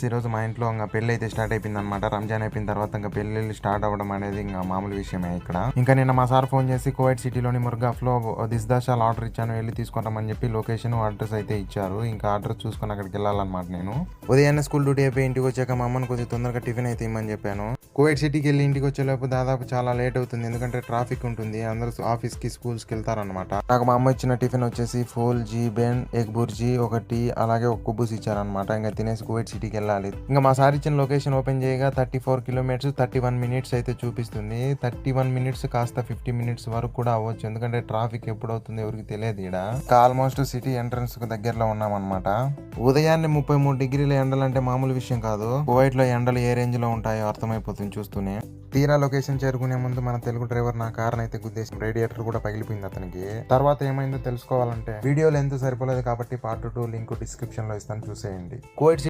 ఈ రోజు మా ఇంట్లో ఇంకా పెళ్లి అయితే స్టార్ట్ అయిపోయింది అనమాట. రంజాన్ అయిపోయిన తర్వాత ఇంకా పెళ్లి స్టార్ట్ అవ్వడం అనేది ఇంకా మామూలు విషయమే ఇక్కడ. ఇంకా నిన్న మా సార్ ఫోన్ చేసి కువైట్ సిటీలోని ముర్గాఫ్లో దిస్దాషాల్ ఆర్డర్ ఇచ్చాను, వెళ్ళి తీసుకుంటామని చెప్పి లొకేషన్ అడ్రస్ అయితే ఇచ్చారు. ఇంకా అడ్రస్ చూసుకొని అక్కడికి వెళ్ళాలన్నమాట. నేను ఉదయాన్నే స్కూల్ డ్యూటీ అయిపోయి ఇంటికి వచ్చాక మా అమ్మని కొద్దిగా తొందరగా టిఫిన్ అయితే ఇమ్మని చెప్పాను. కువైట్ సిటీకి వెళ్ళి ఇంటికి వచ్చేలోపు దాదాపు చాలా లేట్ అవుతుంది, ఎందుకంటే ట్రాఫిక్ ఉంటుంది. అందరూ ఆఫీస్ కి స్కూల్స్ కి వెళ్తారనమాట. నాకు మా అమ్మ ఇచ్చిన టిఫిన్ వచ్చేసి ఫోల్ జీ బెన్ ఎగ్ బుర్జీ ఒకటి, అలాగే ఒక కుబ్బూస్ ఇచ్చారనమాట. ఇంకా తినేసి కువైట్ సిటీకి వెళ్ళాలి. ఇంకా మా సార్ ఇచ్చిన లొకేషన్ ఓపెన్ చేయగా 34 కిలోమీటర్స్ 31 మినిట్స్ అయితే చూపిస్తుంది. 31 మినిట్స్ కాస్త 50 మినిట్స్ వరకు కూడా అవ్వచ్చు, ఎందుకంటే ట్రాఫిక్ ఎప్పుడు అవుతుంది ఎవరికి తెలియదు. ఇక్కడ ఆల్మోస్ట్ సిటీ ఎంట్రన్స్ కు దగ్గరలో ఉన్నామన్నమాట. ఉదయాన్నే 33 డిగ్రీల ఎండలంటే మామూలు విషయం కాదు. కువైట్ లో ఎండలు ఏ రేంజ్ లో ఉంటాయో అర్థమైపోతుంది చూస్తూనే. తీరా లొకేషన్ చేరుకునే ముందు మన తెలుగు డ్రైవర్ నా కార్ అయితే గుద్దేసి రేడియేటర్ కూడా పగిలిపోయింది అతనికి. తర్వాత ఏమైందో తెలుసుకోవాలంటే వీడియోలో ఎంత సరిపోలేదు కాబట్టి పార్ట్ 2 లింక్ డిస్క్రిప్షన్ లో ఇస్తాను, చూసేయండి. కువైట్